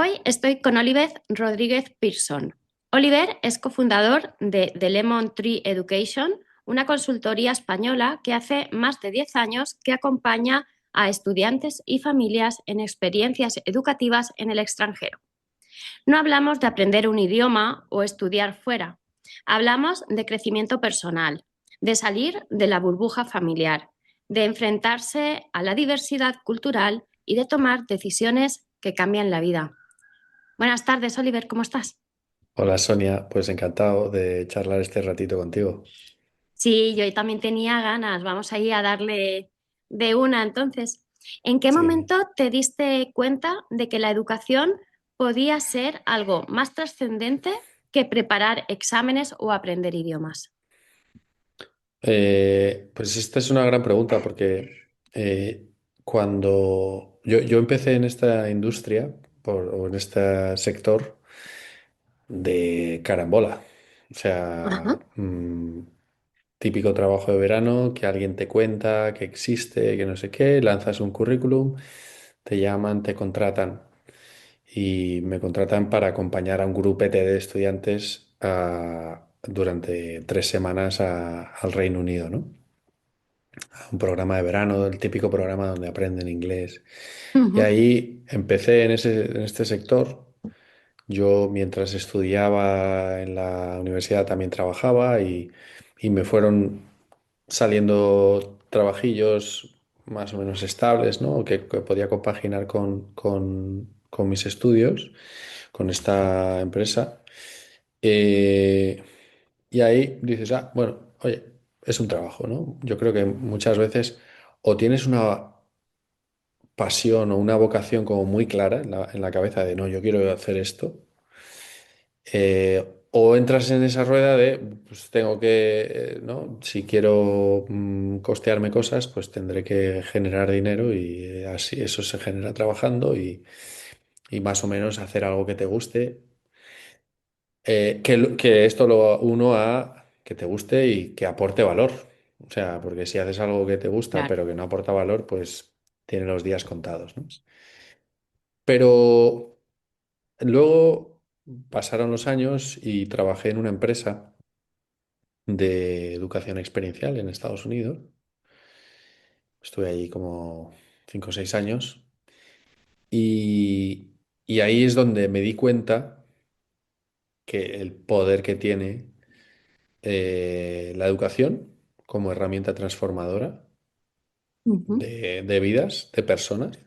Hoy estoy con Oliver Rodríguez Pearson. Oliver es cofundador de The Lemon Tree Education, una consultoría española que hace más de 10 años que acompaña a estudiantes y familias en experiencias educativas en el extranjero. No hablamos de aprender un idioma o estudiar fuera. Hablamos de crecimiento personal, de salir de la burbuja familiar, de enfrentarse a la diversidad cultural y de tomar decisiones que cambian la vida. Buenas tardes, Oliver, ¿cómo estás? Hola Sonia, pues encantado de charlar este ratito contigo. Sí, yo también tenía ganas. Vamos ahí a darle de una. Entonces, ¿en qué Sí. momento te diste cuenta de que la educación podía ser algo más trascendente que preparar exámenes o aprender idiomas? Pues esta es una gran pregunta porque cuando yo empecé en esta industria o en este sector de carambola, o sea, Ajá. típico trabajo de verano que alguien te cuenta que existe, que no sé qué, lanzas un currículum, te llaman, te contratan. Y me contratan para acompañar a un grupete de estudiantes durante 3 semanas al Reino Unido, ¿no? A un programa de verano, el típico programa donde aprenden inglés. Y Ujú. ahí empecé en este sector. Yo mientras estudiaba en la universidad también trabajaba y me fueron saliendo trabajillos más o menos estables, ¿no? Que podía compaginar con mis estudios, con esta empresa. Eh, y ahí dices, bueno, oye, es un trabajo, ¿no? Yo creo que muchas veces o tienes una pasión o una vocación como muy clara en la cabeza de, no, yo quiero hacer esto. O entras en esa rueda de, pues tengo que, ¿no? Si quiero costearme cosas, pues tendré que generar dinero y así eso se genera trabajando y más o menos hacer algo que te guste. Que esto lo uno a que te guste y que aporte valor. O sea, porque si haces algo que te gusta Claro. pero que no aporta valor, pues tiene los días contados, ¿no? Pero luego pasaron los años y trabajé en una empresa de educación experiencial en Estados Unidos. Estuve allí como 5 o 6 años y ahí es donde me di cuenta que el poder que tiene la educación como herramienta transformadora Ujú. de vidas, de personas.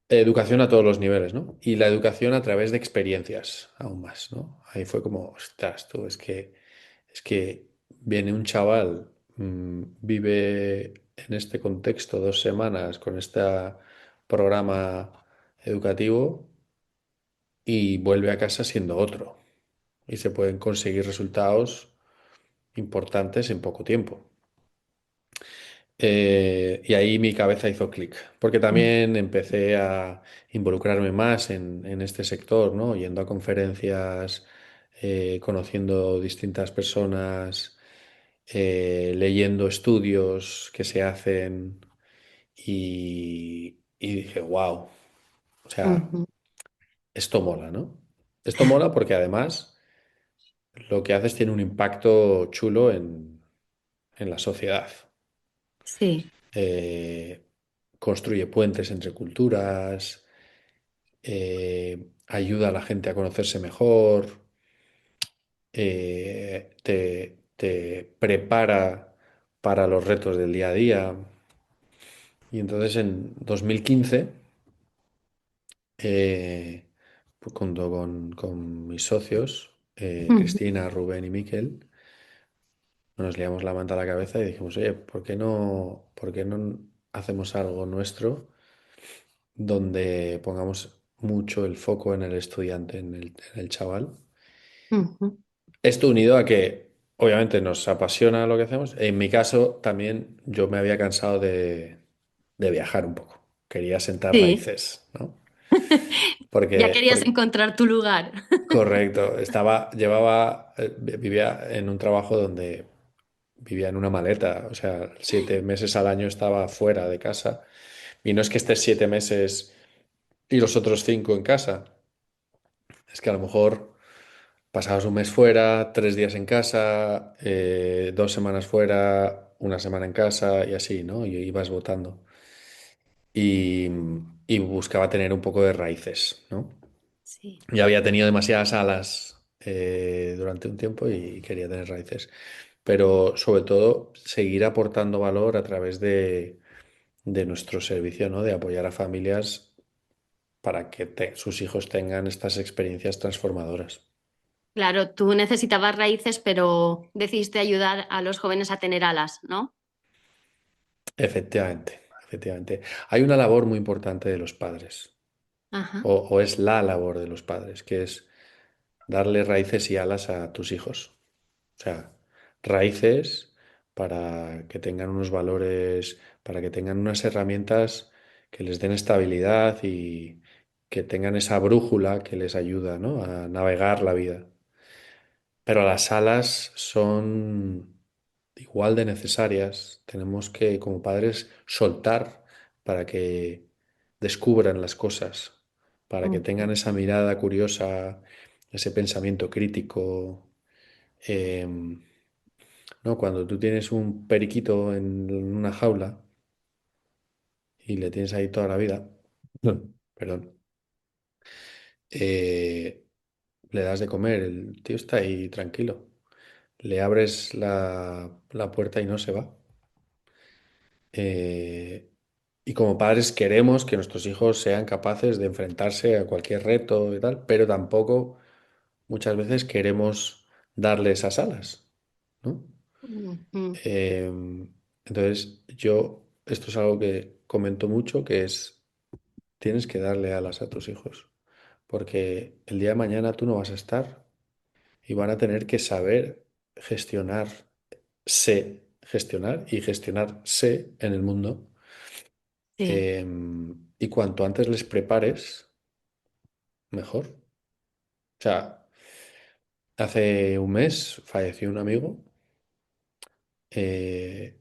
Educación a todos los niveles, ¿no? Y la educación a través de experiencias, aún más, ¿no? Ahí fue como, ostras, tú, es que viene un chaval, vive en este contexto 2 semanas con este programa educativo y vuelve a casa siendo otro. Y se pueden conseguir resultados importantes en poco tiempo. Y ahí mi cabeza hizo clic, porque también empecé a involucrarme más en este sector, ¿no? Yendo a conferencias, conociendo distintas personas, leyendo estudios que se hacen y dije, wow, o sea, Ujú. esto mola, ¿no? Esto mola porque además lo que haces tiene un impacto chulo en la sociedad. Sí. eh, Construye puentes entre culturas, ayuda a la gente a conocerse mejor, te prepara para los retos del día a día. Y entonces en 2015, pues junto con mis socios, Ujú. Cristina, Rubén y Miquel, nos liamos la manta a la cabeza y dijimos, oye, ¿por qué no hacemos algo nuestro donde pongamos mucho el foco en el estudiante, en el chaval? Ujú. Esto unido a que obviamente nos apasiona lo que hacemos. En mi caso también yo me había cansado de viajar un poco. Quería sentar Sí. raíces, ¿no? Ya Porque, querías porque encontrar tu lugar. correcto, vivía en un trabajo donde vivía en una maleta, o sea, 7 meses al año estaba fuera de casa. Y no es que estés 7 meses y los otros 5 en casa. Es que a lo mejor pasabas un mes fuera, 3 días en casa, 2 semanas fuera, una semana en casa y así, ¿no? Y ibas votando. Y, y buscaba tener un poco de raíces, ¿no? Sí. Ya había tenido demasiadas alas durante un tiempo y quería tener raíces. Pero sobre todo seguir aportando valor a través de nuestro servicio, ¿no? De apoyar a familias para que sus hijos tengan estas experiencias transformadoras. Claro, tú necesitabas raíces, pero decidiste ayudar a los jóvenes a tener alas, ¿no? Efectivamente, efectivamente. Hay una labor muy importante de los padres, Ajá. o es la labor de los padres, que es darle raíces y alas a tus hijos. O sea, raíces para que tengan unos valores, para que tengan unas herramientas que les den estabilidad y que tengan esa brújula que les ayuda, ¿no? A navegar la vida. Pero las alas son igual de necesarias. Tenemos que, como padres, soltar para que descubran las cosas, para que Ujú. tengan esa mirada curiosa, ese pensamiento crítico. Em, ¿No? Cuando tú tienes un periquito en una jaula y le tienes ahí toda la vida, perdón, eh, le das de comer, el tío está ahí tranquilo. Le abres la puerta y no se va. Eh, y como padres queremos que nuestros hijos sean capaces de enfrentarse a cualquier reto y tal, pero tampoco muchas veces queremos darle esas alas, ¿no? Ujú. Entonces esto es algo que comento mucho, que es, tienes que darle alas a tus hijos, porque el día de mañana tú no vas a estar y van a tener que saber gestionar y gestionarse en el mundo. Sí. Y cuanto antes les prepares, mejor. O sea, hace un mes falleció un amigo eh,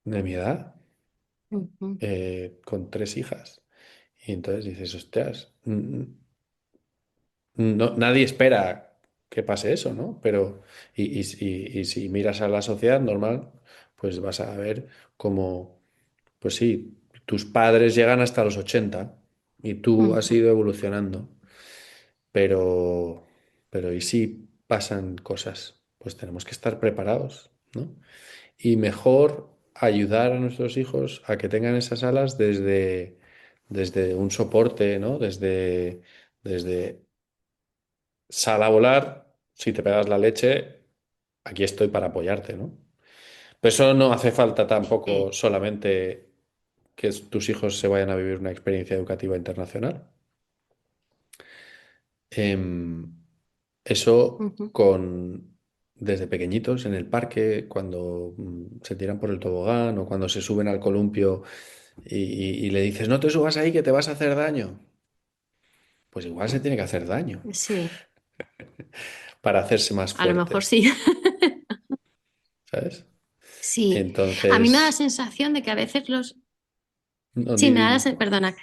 de mi edad, Ujú. con 3 hijas. Y entonces dices, hostias, nadie espera que pase eso, ¿no? Pero, y si miras a la sociedad normal, pues vas a ver cómo, pues sí, tus padres llegan hasta los 80 y tú has Ujú. ido evolucionando. Pero, pero ¿y si pasan cosas? Pues tenemos que estar preparados, ¿no? Y mejor ayudar a nuestros hijos a que tengan esas alas desde un soporte, ¿no? Desde sal a volar, si te pegas la leche, aquí estoy para apoyarte, ¿no? Pero eso no hace falta tampoco Sí. solamente que tus hijos se vayan a vivir una experiencia educativa internacional. Em, Eso Ujú. desde pequeñitos en el parque, cuando se tiran por el tobogán o cuando se suben al columpio y le dices, no te subas ahí que te vas a hacer daño. Pues igual se tiene que hacer daño Sí, para hacerse más a lo mejor fuerte, sí. ¿sabes? Sí, a mí me da la Entonces, sensación de que a veces los... no, Sí, di. perdona.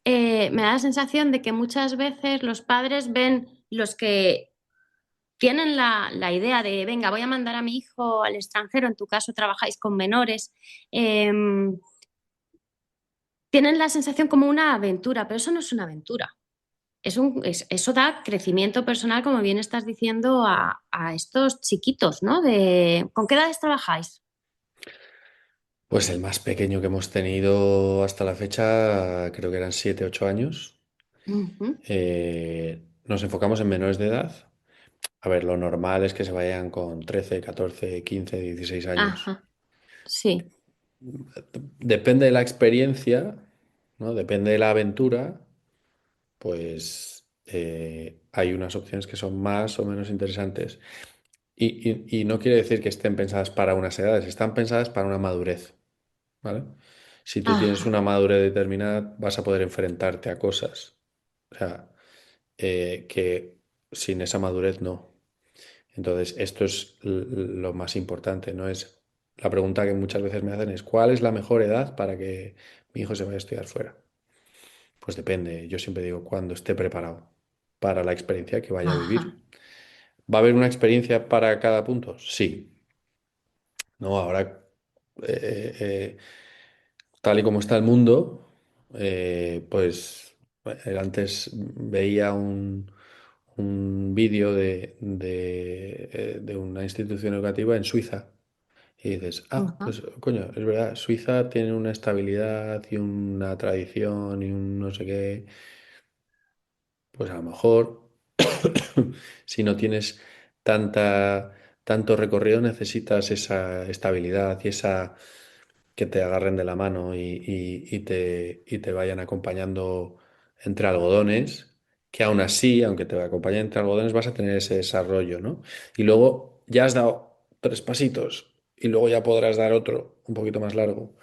Me da la sensación de que muchas veces los padres ven los que tienen la idea de, venga, voy a mandar a mi hijo al extranjero, en tu caso trabajáis con menores, tienen la sensación como una aventura, pero eso no es una aventura. Eso da crecimiento personal, como bien estás diciendo, a estos chiquitos, ¿no? ¿Con qué edades trabajáis? Pues el más pequeño que hemos tenido hasta la fecha, creo que eran 7, 8 años. Ujú. Nos enfocamos en menores de edad. A ver, lo normal es que se vayan con 13, 14, 15, 16 años. Ajá, sí. Depende de la experiencia, ¿no? Depende de la aventura, pues hay unas opciones que son más o menos interesantes. Y no quiere decir que estén pensadas para unas edades, están pensadas para una madurez, ¿vale? Si tú tienes Ajá. una madurez determinada, vas a poder enfrentarte a cosas. O sea, que sin esa madurez no. Entonces, esto es lo más importante, ¿no? Es la pregunta que muchas veces me hacen es, ¿cuál es la mejor edad para que mi hijo se vaya a estudiar fuera? Pues depende, yo siempre digo cuando esté preparado para la experiencia que vaya a Ajá. vivir. ¿Va a haber una experiencia para cada punto? Sí. No, ahora, eh, eh, tal y como está el mundo, pues antes veía un vídeo de una institución educativa en Suiza. Y dices, ah, Ajá. pues coño, es verdad, Suiza tiene una estabilidad y una tradición y un no sé qué. Pues a lo mejor, si no tienes tanta, tanto recorrido, necesitas esa estabilidad y esa que te agarren de la mano y te vayan acompañando entre algodones, que aún así, aunque te acompañen entre algodones, vas a tener ese desarrollo, ¿no? Y luego ya has dado 3 pasitos y luego ya podrás dar otro un poquito más largo.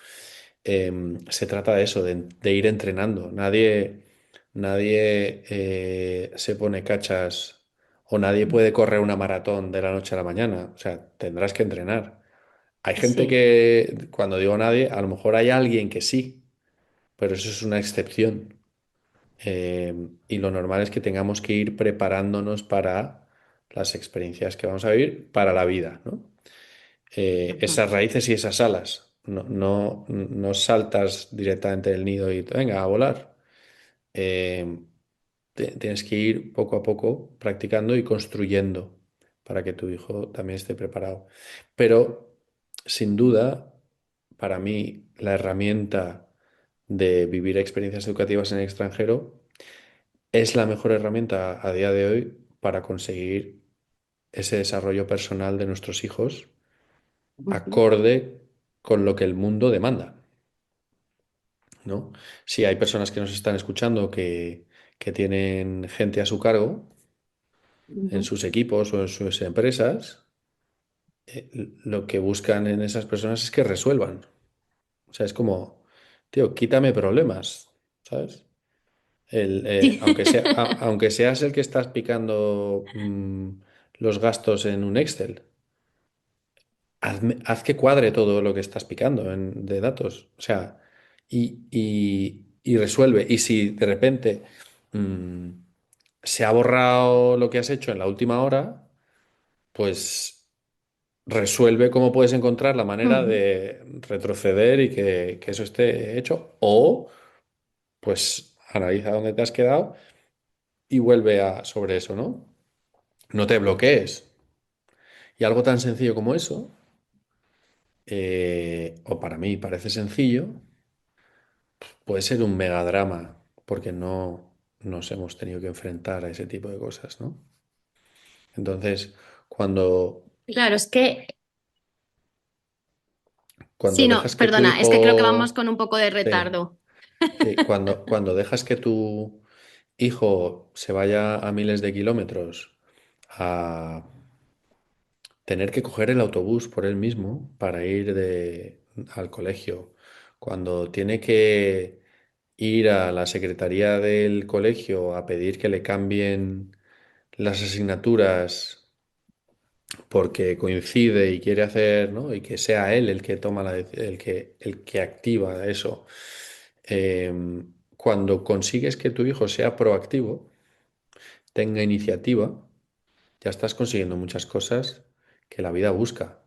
Se trata de eso, de ir entrenando. Nadie se pone cachas o nadie puede correr una maratón de la noche a la mañana. O sea, tendrás que entrenar. Hay gente Sí, que, cuando digo nadie, a lo mejor hay alguien que sí, pero eso es una excepción. Y lo normal es que tengamos que ir preparándonos para las experiencias que vamos a vivir, para la vida, ¿no? ujú, Esas raíces y esas alas. No saltas directamente del nido y venga a volar. Eh, Tienes que ir poco a poco practicando y construyendo para que tu hijo también esté preparado. Pero, sin duda, para mí, la herramienta de vivir experiencias educativas en el extranjero es la mejor herramienta a día de hoy para conseguir ese desarrollo personal de nuestros hijos ujú, acorde con lo que el mundo demanda, ¿no? Si hay personas que nos están escuchando que tienen gente a su cargo en ujú. sus equipos o en sus empresas, lo que buscan en esas personas es que resuelvan. O sea, es como, tío, quítame problemas, ¿sabes? Sí. Aunque seas el que estás picando los gastos en un Excel, haz que cuadre todo lo que estás picando de datos. O sea, y resuelve. Y si de repente mm, se ha borrado lo que has hecho en la última hora, pues resuelve cómo puedes encontrar la manera Ujú. de retroceder y que eso esté hecho. O, pues, analiza dónde te has quedado y vuelve sobre eso, ¿no? No te bloquees. Y algo tan sencillo como eso, o para mí parece sencillo, puede ser un megadrama, porque no nos hemos tenido que enfrentar a ese tipo de cosas, ¿no? Entonces, cuando, Claro, es que cuando sí, no, dejas que tu perdona, es que creo que vamos hijo, con un poco de sí, retardo. sí, cuando dejas que tu hijo se vaya a miles de kilómetros a tener que coger el autobús por él mismo para ir al colegio, cuando tiene que ir a la secretaría del colegio a pedir que le cambien las asignaturas porque coincide y quiere hacer, ¿no? Y que sea él el que toma el que activa eso. Cuando consigues que tu hijo sea proactivo, tenga iniciativa, ya estás consiguiendo muchas cosas que la vida busca.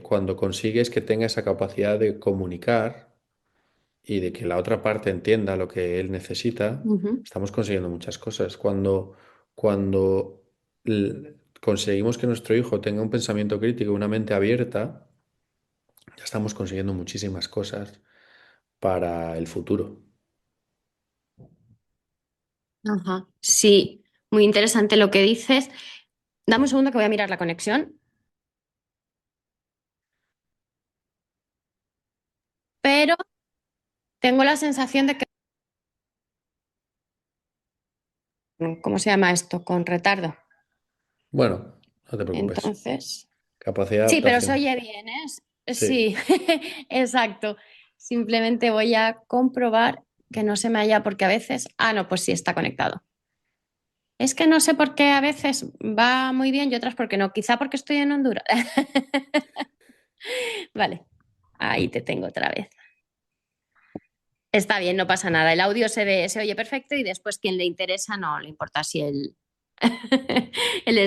Cuando consigues que tenga esa capacidad de comunicar y de que la otra parte entienda lo que él necesita, Ujú. estamos consiguiendo muchas cosas. Cuando conseguimos que nuestro hijo tenga un pensamiento crítico, una mente abierta, ya estamos consiguiendo muchísimas cosas para el futuro. Ajá. Sí, muy interesante lo que dices. Dame un segundo que voy a mirar la conexión, pero tengo la sensación de que, ¿cómo se llama esto? Con retardo. Bueno, no te preocupes. Entonces, Capacidad de sí, pero se adaptación. oye bien, ¿eh? Sí. Sí, exacto. Simplemente voy a comprobar que no se me haya, porque a veces, ah, no, pues sí, está conectado. Es que no sé por qué a veces va muy bien y otras porque no. Quizá porque estoy en Honduras. Vale, ahí te tengo otra vez. Está bien, no pasa nada. El audio se oye perfecto y después quien le interesa no le importa si él,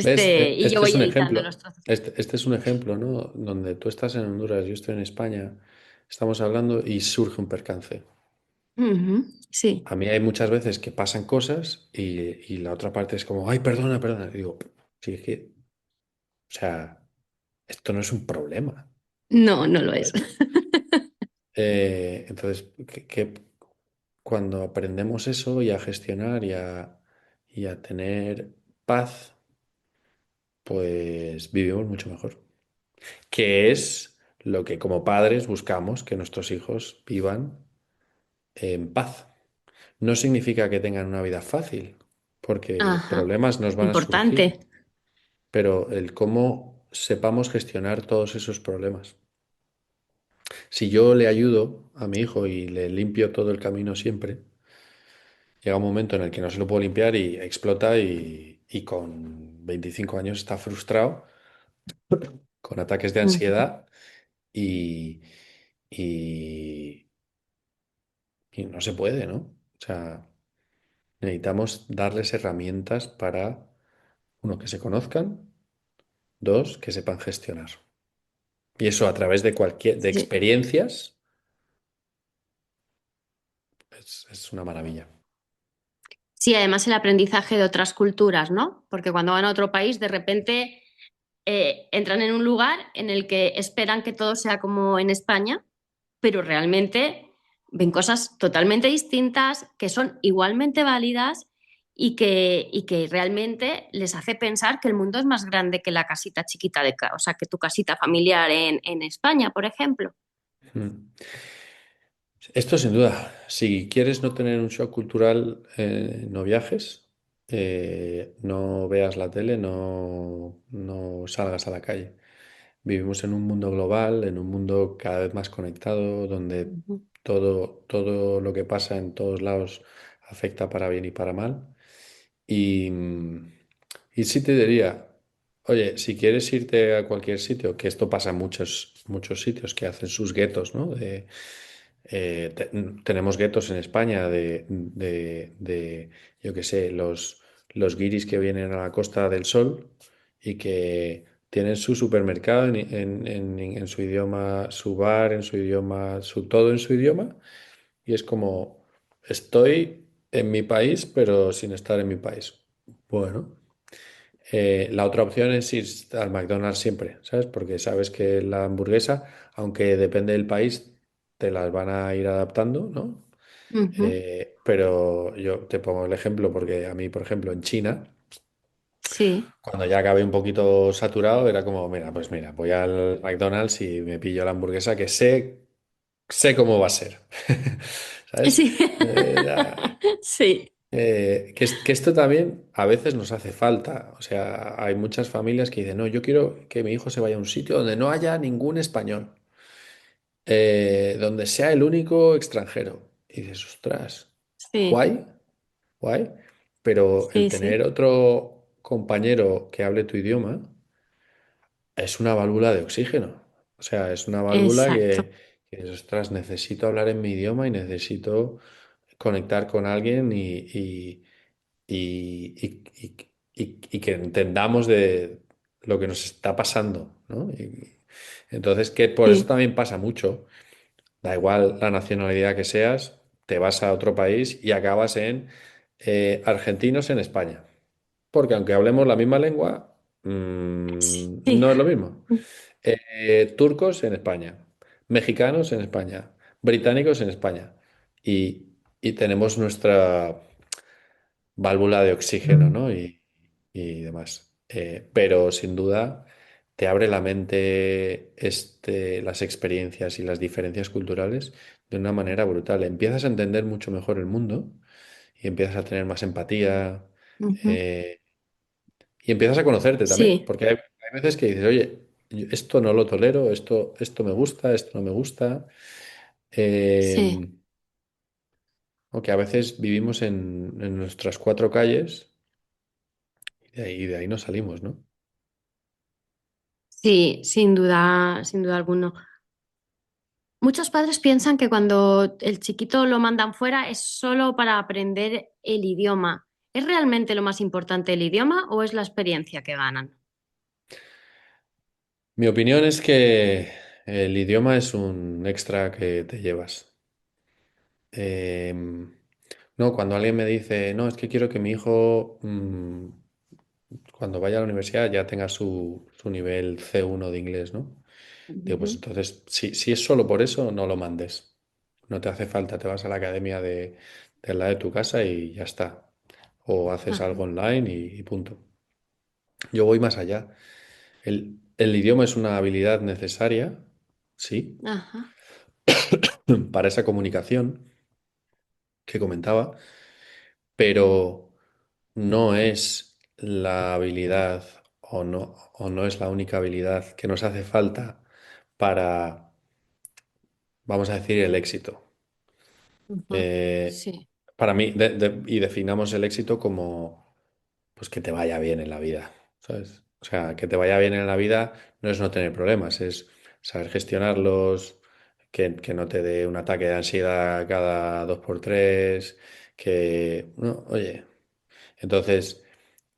¿Ves? y yo Este es voy un editando los ejemplo. trozos. Este es un ejemplo, ¿no? Donde tú estás en Honduras, yo estoy en España, estamos hablando y surge un percance. Ujú, sí. A mí hay muchas veces que pasan cosas y la otra parte es como, ay, perdona, perdona. Y digo, sí, es que, o sea, esto no es un problema. No, no lo es. ¿Sabes? Entonces, cuando aprendemos eso y a gestionar y a tener paz, pues vivimos mucho mejor. Que es lo que como padres buscamos, que nuestros hijos vivan en paz. No significa que tengan una vida fácil, porque Ajá. problemas nos van a surgir, Importante. pero el cómo sepamos gestionar todos esos problemas. Si yo le ayudo a mi hijo y le limpio todo el camino siempre, llega un momento en el que no se lo puedo limpiar y explota y con 25 años está frustrado, con ataques de Ujú, ansiedad y, y, y no se puede, ¿no? O sea, necesitamos darles herramientas para, uno, que se conozcan, dos, que sepan gestionar. Y eso a través de de sí. experiencias es una maravilla. Sí, además el aprendizaje de otras culturas, ¿no? Porque cuando van a otro país, de repente entran en un lugar en el que esperan que todo sea como en España, pero realmente ven cosas totalmente distintas, que son igualmente válidas y que realmente les hace pensar que el mundo es más grande que la casita chiquita o sea, que tu casita familiar en España, por ejemplo. Mm. Esto sin duda. Si quieres no tener un shock cultural, no viajes, no veas la tele, no salgas a la calle. Vivimos en un mundo global, en un mundo cada vez más conectado, donde Ujú, todo lo que pasa en todos lados afecta para bien y para mal. Y, y sí te diría, oye, si quieres irte a cualquier sitio, que esto pasa en muchos sitios que hacen sus guetos, ¿no? Tenemos guetos en España yo qué sé, los guiris que vienen a la Costa del Sol y que tienen su supermercado en su idioma, su bar en su idioma, su todo en su idioma, y es como, estoy en mi país, pero sin estar en mi país. Bueno, la otra opción es ir al McDonald's siempre, ¿sabes? Porque sabes que la hamburguesa, aunque depende del país, te las van a ir adaptando, ¿no? ujú, Pero yo te pongo el ejemplo porque a mí, por ejemplo, en China, sí, cuando ya acabé un poquito saturado, era como, mira, pues mira, voy al McDonald's y me pillo la hamburguesa que sé cómo va a ser. ¿Sabes? sí, sí, Que esto también a veces nos hace falta. O sea, hay muchas familias que dicen, no, yo quiero que mi hijo se vaya a un sitio donde no haya ningún español, donde sea el único extranjero. Y dices, ostras, sí, guay, guay. Pero el sí, tener sí, otro compañero que hable tu idioma es una válvula de oxígeno. O sea, es una válvula exacto, que dices, ostras, necesito hablar en mi idioma y necesito conectar con alguien y que entendamos de lo que nos está pasando, ¿no? Entonces, que por eso sí, también pasa mucho. Da igual la nacionalidad que seas, te vas a otro país y acabas en argentinos en España. Porque aunque hablemos la misma lengua, sí, no es lo mismo. Turcos en España, mexicanos en España, británicos en España. Y tenemos nuestra válvula de oxígeno, ¿no? Y demás. Pero sin duda te abre la mente las experiencias y las diferencias culturales de una manera brutal. Empiezas a entender mucho mejor el mundo y empiezas a tener más empatía ujú, eh, y empiezas a conocerte también, sí, porque hay veces que dices, oye, esto no lo tolero, esto me gusta, esto no me gusta. sí, Eh, Aunque a veces vivimos en nuestras cuatro calles de ahí no salimos, ¿no? sí, sin duda alguno. Muchos padres piensan que cuando el chiquito lo mandan fuera es solo para aprender el idioma. ¿Es realmente lo más importante el idioma o es la experiencia que ganan? Mi opinión es que el idioma es un extra que te llevas. No, cuando alguien me dice, no, es que quiero que mi hijo, cuando vaya a la universidad ya tenga su nivel C1 de inglés, ¿no? Digo, pues Ujú. entonces, si es solo por eso, no lo mandes. No te hace falta, te vas a la academia de al lado de tu casa y ya está. O haces Ajá, algo online y punto. Yo voy más allá. El idioma es una habilidad necesaria, sí, ajá, para esa comunicación que comentaba, pero no es la habilidad o no es la única habilidad que nos hace falta para, vamos a decir, el éxito. ajá. Eh, Sí, para mí, y definamos el éxito como, pues que te vaya bien en la vida, ¿sabes? O sea, que te vaya bien en la vida no es no tener problemas, es saber gestionarlos, que no te dé un ataque de ansiedad cada dos por tres, que, no, oye, entonces,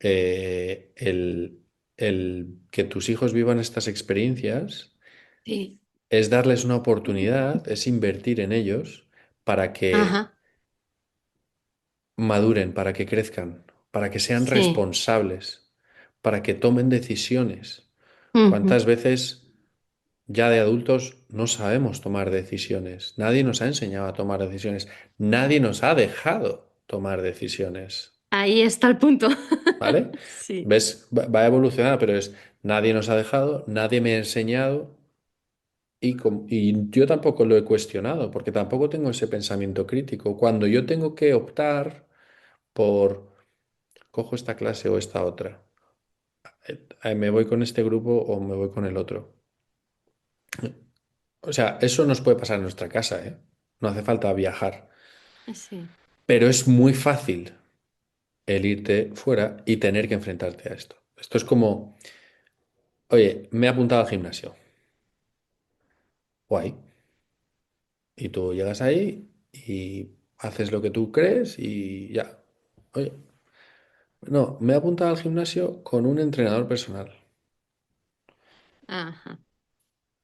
el que tus hijos vivan estas experiencias sí, es darles una oportunidad, es invertir en ellos para que ajá, maduren, para que crezcan, para que sean sí. responsables, para que tomen decisiones. Ujú. ¿Cuántas veces ya de adultos no sabemos tomar decisiones? Nadie nos ha enseñado a tomar decisiones, nadie nos ha dejado tomar decisiones. Ahí está el punto. ¿Vale? Sí, ¿Ves? Va a evolucionar, pero es nadie nos ha dejado, nadie me ha enseñado y yo tampoco lo he cuestionado, porque tampoco tengo ese pensamiento crítico. Cuando yo tengo que optar por cojo esta clase o esta otra, me voy con este grupo o me voy con el otro. O sea, eso nos puede pasar en nuestra casa, ¿eh? No hace falta viajar, sí. pero es muy fácil el irte fuera y tener que enfrentarte a esto. Esto es como, oye, me he apuntado al gimnasio. Guay. Y tú llegas ahí y haces lo que tú crees y ya. Oye, no, me he apuntado al gimnasio con un entrenador personal. Ajá,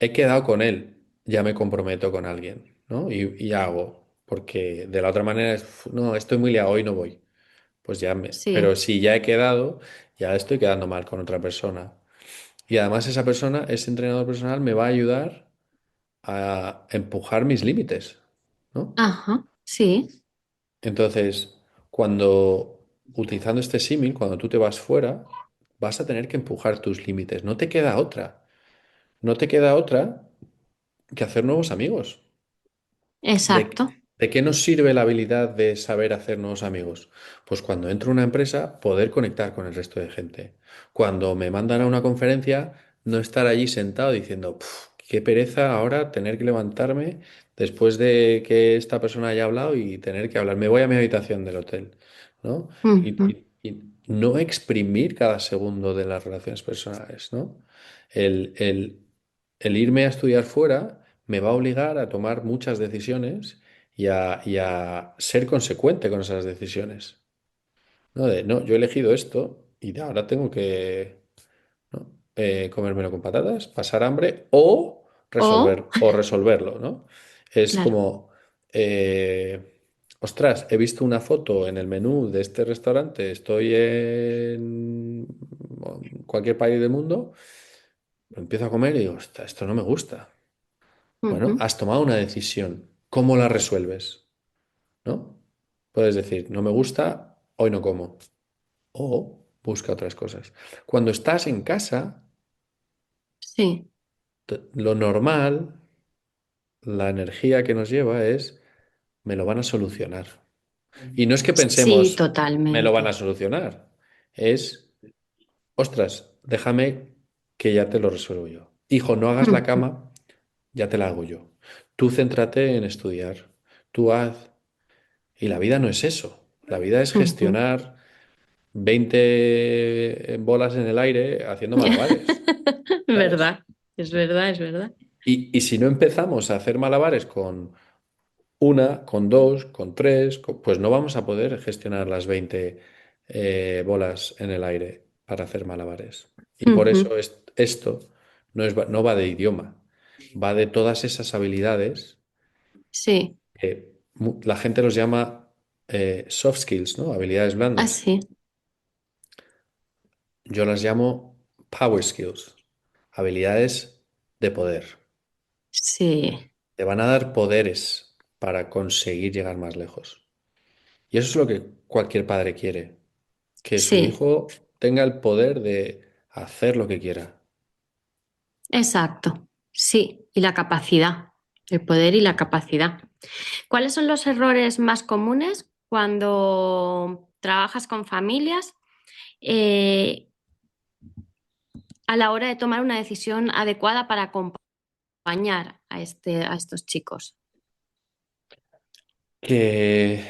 He quedado con él, ya me comprometo con alguien, ¿no? Y hago, porque de la otra manera es, no, estoy muy liado, hoy no voy". Pues ya me... Pero sí, si ya he quedado, ya estoy quedando mal con otra persona. Y además esa persona, ese entrenador personal, me va a ayudar a empujar mis límites, ¿no? ajá, sí, Entonces, utilizando este símil, cuando tú te vas fuera, vas a tener que empujar tus límites. No te queda otra. No te queda otra que hacer nuevos amigos. exacto. De qué nos sirve la habilidad de saber hacer nuevos amigos? Pues cuando entro a una empresa, poder conectar con el resto de gente. Cuando me mandan a una conferencia, no estar allí sentado diciendo, "Puf, qué pereza ahora tener que levantarme después de que esta persona haya hablado y tener que hablar. Me voy a mi habitación del hotel", ¿no? Ujú. Y no exprimir cada segundo de las relaciones personales, ¿no? El, el, el irme a estudiar fuera me va a obligar a tomar muchas decisiones y a ser consecuente con esas decisiones. ¿No? No, yo he elegido esto y de ahora tengo que, ¿no? Comérmelo con patatas, pasar hambre O, o resolverlo, ¿no? Es claro. como, ostras, he visto una foto en el menú de este restaurante, estoy en cualquier país del mundo, lo empiezo a comer y digo, "Ostras, esto no me gusta". Bueno, Ujú, has tomado una decisión. ¿Cómo la resuelves? ¿No? Puedes decir, no me gusta, hoy no como. O busca otras cosas. Cuando estás en casa, sí, lo normal, la energía que nos lleva es, me lo van a solucionar. Y no es que sí, pensemos, me lo van a totalmente. solucionar. Es, ostras, déjame que ya te lo resuelvo yo. Hijo, no hagas la Ujú, cama, ya te la hago yo. Tú céntrate en estudiar. Tú haz. Y la vida no es eso. La vida es ujú. gestionar 20 bolas en el aire haciendo malabares, ¿sabes? ¿Verdad? Es verdad, es verdad. Y si no empezamos a hacer malabares con una, con dos, con tres, pues no vamos a poder gestionar las 20 bolas en el aire para hacer malabares. Y por Ujú. eso esto no va de idioma, va de todas esas habilidades Sí, que la gente los llama soft skills, ¿no? Habilidades blandas. así, Yo las llamo power skills, habilidades de poder. sí, Te van a dar poderes para conseguir llegar más lejos. Y eso es lo que cualquier padre quiere, que su sí, hijo tenga el poder de hacer lo que quiera. exacto. Sí, y la capacidad, el poder y la capacidad. ¿Cuáles son los errores más comunes cuando trabajas con familias eh, a la hora de tomar una decisión adecuada para acompañar a estos chicos? Que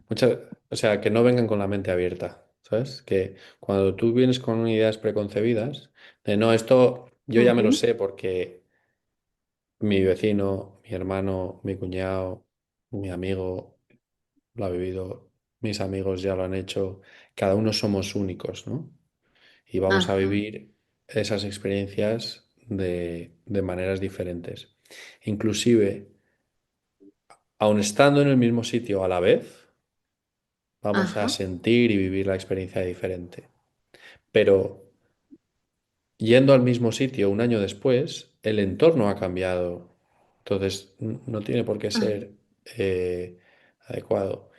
muchas, o sea, que no vengan con la mente abierta, ¿sabes? Que cuando tú vienes con ideas preconcebidas, de no, esto yo ya me lo Ujú. sé porque mi vecino, mi hermano, mi cuñado, mi amigo lo ha vivido, mis amigos ya lo han hecho, cada uno somos únicos, ¿no? Y vamos a Ajá, vivir esas experiencias de maneras diferentes. Inclusive, aun estando en el mismo sitio a la vez, vamos a ajá, sentir y vivir la experiencia diferente. Pero yendo al mismo sitio un año después, el entorno ha cambiado. Entonces, no tiene por qué ah, ser adecuado.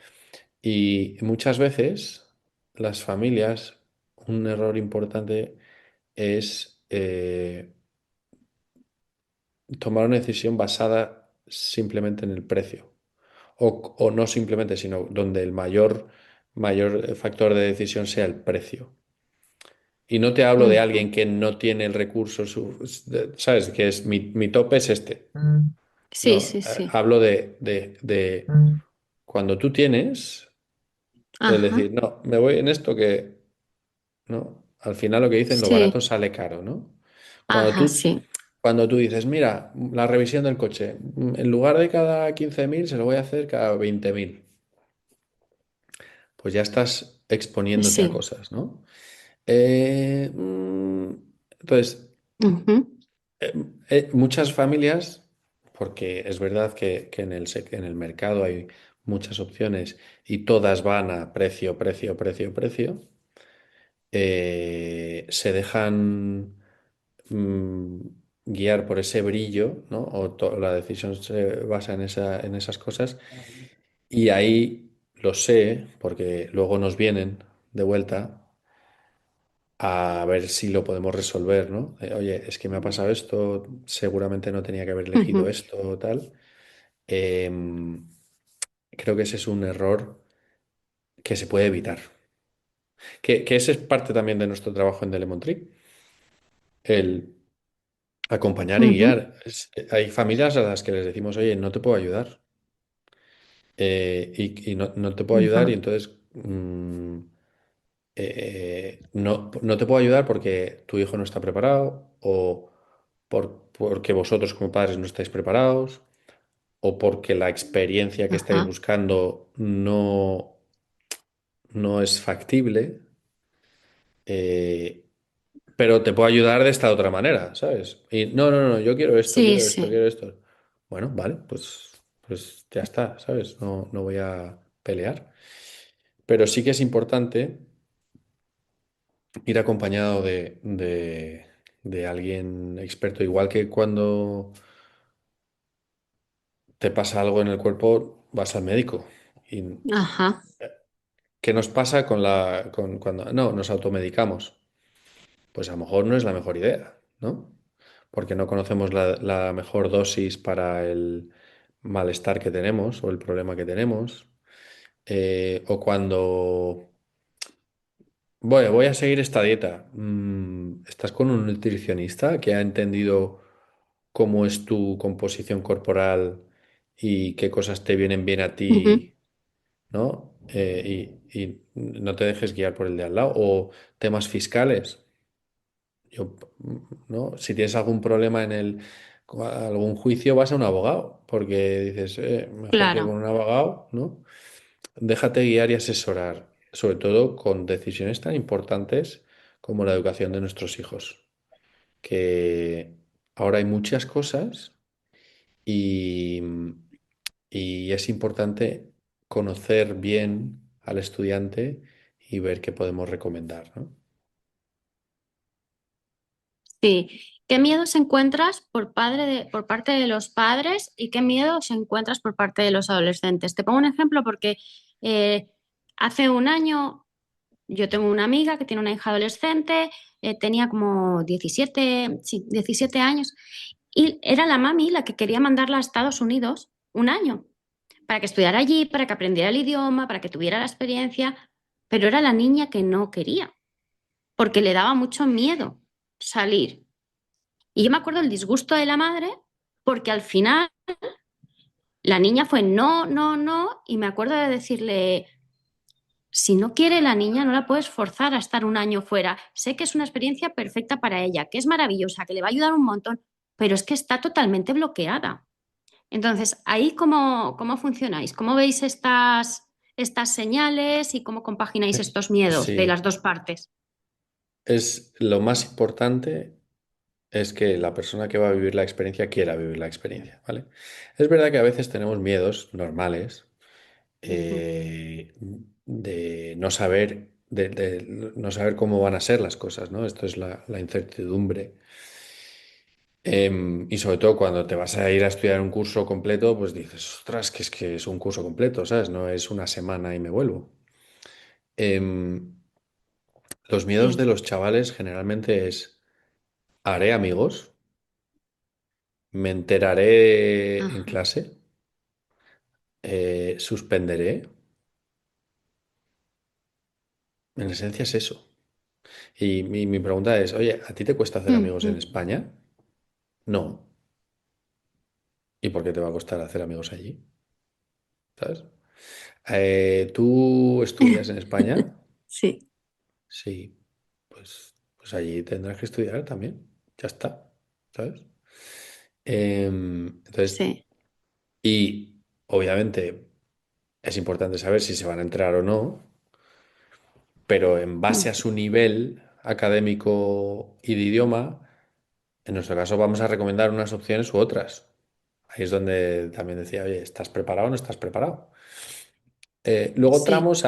Y muchas veces las familias, un error importante es tomar una decisión basada simplemente en el precio. O no simplemente, sino donde el mayor factor de decisión sea el precio. Y no te hablo de ujú. alguien que no tiene el recurso, ¿sabes? Que es mi tope es este. Sí, No, sí, sí. hablo de cuando tú tienes, el Ajá, decir, no, me voy en esto que, ¿no? Al final lo que dicen, lo barato sí, sale caro, ¿no? Cuando ajá, tú, sí, cuando tú dices, mira, la revisión del coche, en lugar de cada 15.000, se lo voy a hacer cada 20.000, pues ya estás exponiéndote a sí. cosas, ¿no? Eh, mm, entonces, Ujú, eh, muchas familias, porque es verdad que en el mercado hay muchas opciones y todas van a precio, precio, precio, precio, se dejan mm, guiar por ese brillo, ¿no? O la decisión se basa en esas cosas. Y ahí lo sé, porque luego nos vienen de vuelta a ver si lo podemos resolver, ¿no? Oye, es que me ha pasado esto, seguramente no tenía que haber elegido ujú. esto o tal. Em, Creo que ese es un error que se puede evitar. Que ese es parte también de nuestro trabajo en Delemon Tree, el acompañar y Ujú, guiar. Hay familias a las que les decimos, oye, no te puedo ayudar. Y no te puedo ayudar y ajá, entonces no te puedo ayudar porque tu hijo no está preparado o porque vosotros como padres no estáis preparados o porque la experiencia que estáis ajá. buscando no es factible, eh, pero te puedo ayudar de esta otra manera, ¿sabes? Y no, yo Sí, quiero esto, sí. quiero esto. Bueno, vale, pues ya está, ¿sabes? No voy a pelear. Pero sí que es importante ir acompañado de alguien experto, igual que cuando te pasa algo en el cuerpo, vas al médico. ¿Y Ajá, qué nos pasa cuando no, nos automedicamos? Pues a lo mejor no es la mejor idea, ¿no? Porque no conocemos la mejor dosis para el malestar que tenemos o el problema que tenemos. O cuando voy a seguir esta dieta. ¿Estás con un nutricionista que ha entendido cómo es tu composición corporal y qué cosas te vienen bien a ujú, ti, ¿no? Y no te dejes guiar por el de al lado. O temas fiscales. Yo, ¿no? Si tienes algún problema a algún juicio vas a un abogado, porque dices, mejor que con Claro. un abogado, ¿no? Déjate guiar y asesorar, sobre todo con decisiones tan importantes como la educación de nuestros hijos, que ahora hay muchas cosas y, y es importante conocer bien al estudiante y ver qué podemos recomendar, ¿no? Sí. ¿Qué miedos encuentras por parte de los padres y qué miedos encuentras por parte de los adolescentes? Te pongo un ejemplo porque eh, hace un año yo tengo una amiga que tiene una hija adolescente, tenía como 17, sí, 17 años, y era la mami la que quería mandarla a Estados Unidos un año para que estudiara allí, para que aprendiera el idioma, para que tuviera la experiencia, pero era la niña que no quería, porque le daba mucho miedo salir. Y yo me acuerdo el disgusto de la madre, porque al final la niña fue no, no, no, y me acuerdo de decirle, si no quiere la niña, no la puedes forzar a estar un año fuera. Sé que es una experiencia perfecta para ella, que es maravillosa, que le va a ayudar un montón, pero es que está totalmente bloqueada. Entonces, ahí cómo funcionáis, cómo veis estas señales y cómo compagináis estos miedos de Sí, las dos partes. es lo más importante es que la persona que va a vivir la experiencia quiera vivir la experiencia, ¿vale? Es verdad que a veces tenemos miedos normales Ujú. de no saber, de no saber cómo van a ser las cosas, ¿no? Esto es la incertidumbre. Y sobre todo cuando te vas a ir a estudiar un curso completo, pues dices, ostras, que es un curso completo, ¿sabes? No es una semana y me vuelvo. Em, los miedos de Sí, los chavales generalmente es, haré amigos, me enteraré en ajá, clase, suspenderé. En esencia es eso. Y mi pregunta es, oye, ¿a ti te cuesta hacer amigos en ujú, España? No. ¿Y por qué te va a costar hacer amigos allí? ¿Sabes? ¿Tú estudias en España? sí, Sí. Pues allí tendrás que estudiar también. Ya está. ¿Sabes? Entonces, sí, y obviamente es importante saber si se van a entrar o no, pero en base a ujú, su nivel académico y de idioma, en nuestro caso vamos a recomendar unas opciones u otras. Ahí es donde también decía, oye, ¿estás preparado o no estás preparado? Luego sí, tramos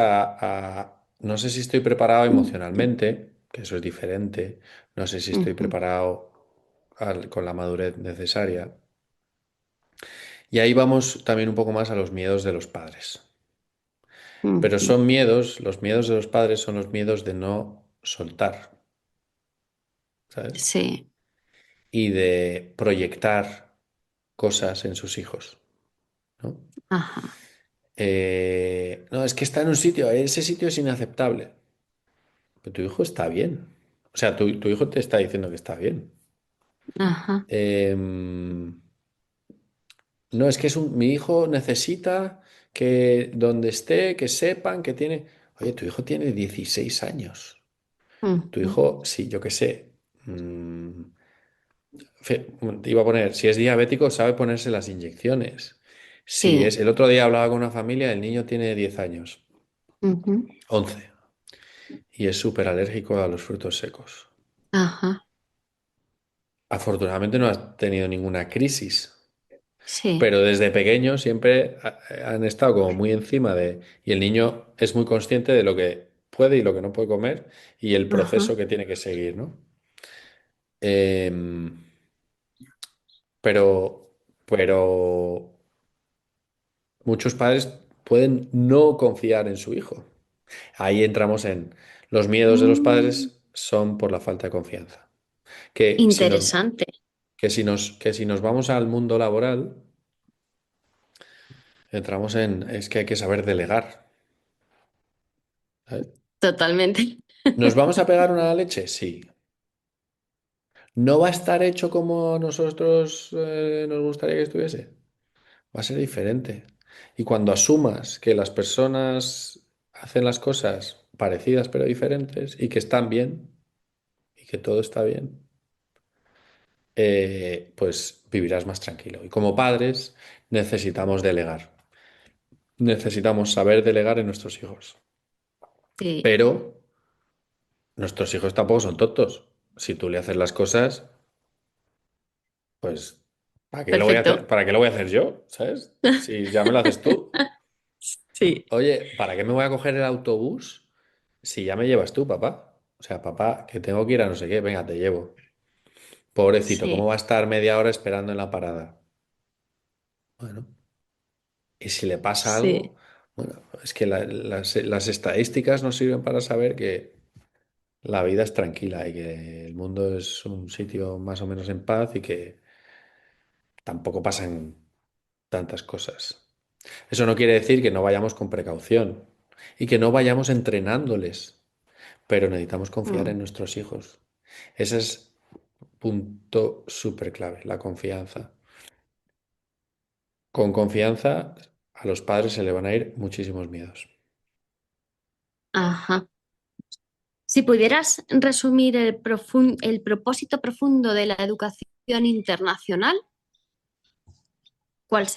no sé si estoy preparado emocionalmente, que eso es diferente, no sé si estoy ujú, preparado con la madurez necesaria. Y ahí vamos también un poco más a los miedos de los padres. Pero ujú, son miedos, los miedos de los padres son los miedos de no soltar, ¿sabes? sí, Y de proyectar cosas en sus hijos, ¿no? ajá, No, es que está en un sitio, ese sitio es inaceptable. Pero tu hijo está bien. O sea, tu hijo te está diciendo que está bien. ajá, No, es que mi hijo necesita que donde esté, que sepan que tiene... Oye, tu hijo tiene 16 años. Tu ujú, hijo, sí, yo qué sé. mm, te iba a poner, si es diabético, sabe ponerse las inyecciones. Si es, sí, el otro día hablaba con una familia, el niño tiene 10 años, ujú, 11 y es súper alérgico a los frutos secos. ajá, Afortunadamente no ha tenido ninguna crisis, sí, pero desde pequeño siempre han estado como muy encima y el niño es muy consciente de lo que puede y lo que no puede comer y el ajá, proceso que tiene que seguir, ¿no? Em, pero muchos padres pueden no confiar en su hijo. Ahí entramos en los miedos de los mm, padres son por la falta de confianza. Que si nos, interesante, que si nos vamos al mundo laboral, entramos en es que hay que saber delegar. ¿Sabes? totalmente. ¿Nos vamos a pegar una leche? Sí. ¿No va a estar hecho como nosotros nos gustaría que estuviese? Va a ser diferente. Y cuando asumas que las personas hacen las cosas parecidas pero diferentes y que están bien y que todo está bien, pues vivirás más tranquilo. Y como padres necesitamos delegar, necesitamos saber delegar en nuestros hijos, Sí, pero nuestros hijos tampoco son tontos. Si tú le haces las cosas, pues ¿para qué lo voy a hacer? perfecto. ¿Para qué lo voy a hacer yo? ¿Sabes? Si ya me lo haces tú. Sí, Oye, ¿para qué me voy a coger el autobús si ya me llevas tú, papá? O sea, papá, que tengo que ir a no sé qué, venga, te llevo. Pobrecito, ¿cómo sí, va a estar media hora esperando en la parada? Bueno, y si le pasa algo, sí. bueno, es que las estadísticas nos sirven para saber que la vida es tranquila y que el mundo es un sitio más o menos en paz y que tampoco pasan tantas cosas. Eso no quiere decir que no vayamos con precaución y que no vayamos entrenándoles, pero necesitamos confiar en Mm. nuestros hijos. Ese es punto súper clave, la confianza. Con confianza a los padres se le van a ir muchísimos miedos. Ajá. Si pudieras resumir el propósito profundo de la educación internacional, ¿cuál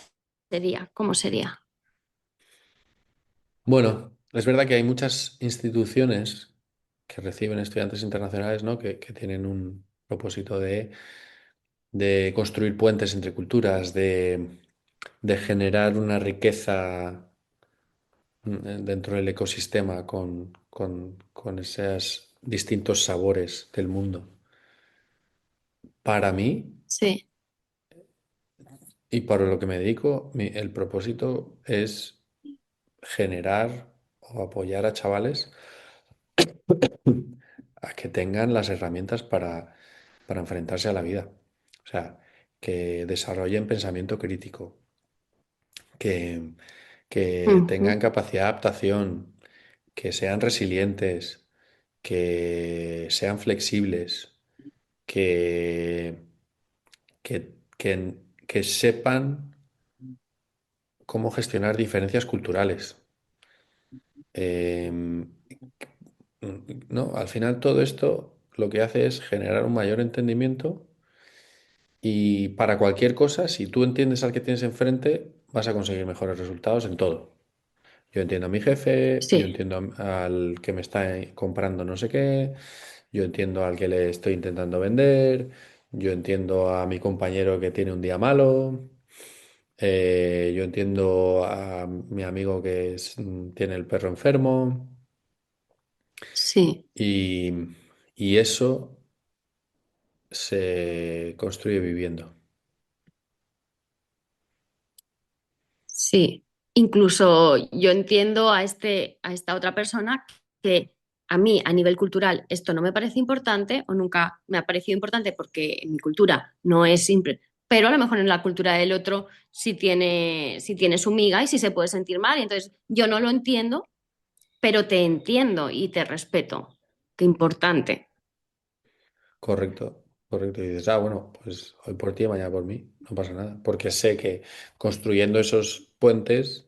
sería? ¿Cómo sería? Bueno, es verdad que hay muchas instituciones que reciben estudiantes internacionales, ¿no? Que tienen un propósito de construir puentes entre culturas, de generar una riqueza dentro del ecosistema con esos distintos sabores del mundo. Para mí, Sí. y para lo que me dedico, el propósito es generar o apoyar a chavales a que tengan las herramientas para enfrentarse a la vida. O sea, que desarrollen pensamiento crítico, que, que tengan Ujú. capacidad de adaptación, que sean resilientes, que sean flexibles, que, que sepan cómo gestionar diferencias culturales. Em, no, al final todo esto lo que hace es generar un mayor entendimiento y para cualquier cosa, si tú entiendes al que tienes enfrente, vas a conseguir mejores resultados en todo. Yo entiendo a mi jefe, yo Sí, entiendo al que me está comprando no sé qué, yo entiendo al que le estoy intentando vender, yo entiendo a mi compañero que tiene un día malo, yo entiendo a mi amigo que tiene el perro enfermo sí, y, y eso se construye viviendo. sí. Incluso yo entiendo a esta otra persona que a mí, a nivel cultural, esto no me parece importante o nunca me ha parecido importante porque en mi cultura no es simple. Pero a lo mejor en la cultura del otro sí tiene su miga y sí se puede sentir mal. Y entonces yo no lo entiendo, pero te entiendo y te respeto. Qué importante. Correcto, correcto. Y dices, ah, bueno, pues hoy por ti, mañana por mí, no pasa nada. Porque sé que construyendo esos puentes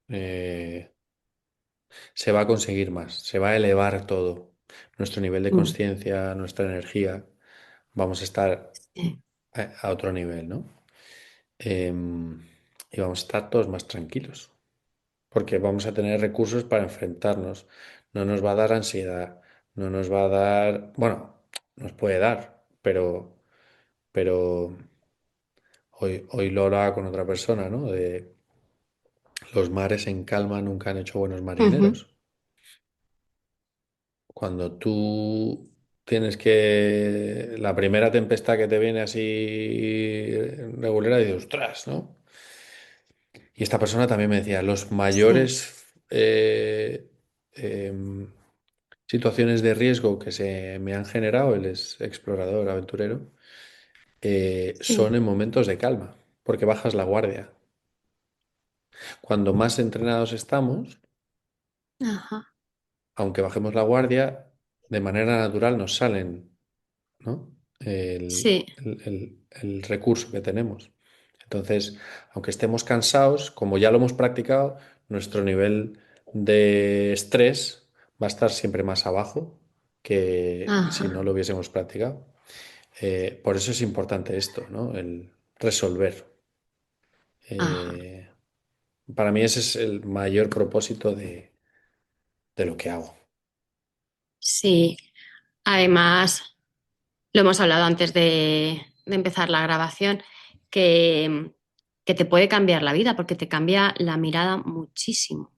eh, se va a conseguir más, se va a elevar todo. Nuestro nivel de Mm, conciencia, nuestra energía, vamos a estar sí. a otro nivel, ¿no? Em, y vamos a estar todos más tranquilos, porque vamos a tener recursos para enfrentarnos. No nos va a dar ansiedad, no nos va a dar, bueno, nos puede dar, pero hoy lo hablaba con otra persona, ¿no? De los mares en calma nunca han hecho buenos Ujú, marineros. Cuando tú tienes que, la primera tempestad que te viene así regular, dices, ostras, ¿no? Y esta persona también me decía, los sí, mayores em, situaciones de riesgo que se me han generado, él es explorador, aventurero, son sí. en momentos de calma, porque bajas la guardia. Cuando más entrenados estamos, Ajá. aunque bajemos la guardia, de manera natural nos salen, ¿no? Sí, El recurso que tenemos. Entonces, aunque estemos cansados, como ya lo hemos practicado, nuestro nivel de estrés va a estar siempre más abajo que si ajá. no lo hubiésemos practicado. Por eso es importante esto, ¿no? El resolver. Ajá. Eh, para mí ese es el mayor propósito de lo que hago. Sí, además, lo hemos hablado antes de empezar la grabación, que, que te puede cambiar la vida porque te cambia la mirada muchísimo.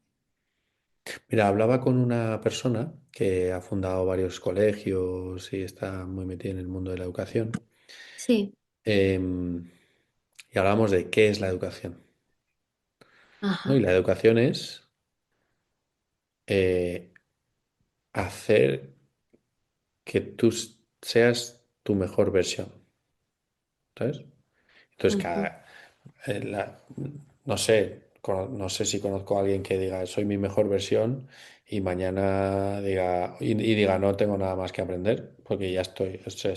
Mira, hablaba con una persona que ha fundado varios colegios y está muy metida en el mundo de la educación. Sí, Y hablábamos de qué es la educación, ¿no? Y ajá, la educación es eh, hacer que tú seas tu mejor versión, ¿sabes? Entonces, ujú, eh, la- no sé, no sé si conozco a alguien que diga soy mi mejor versión y mañana diga y diga no tengo nada más que aprender porque ya estoy, o sea,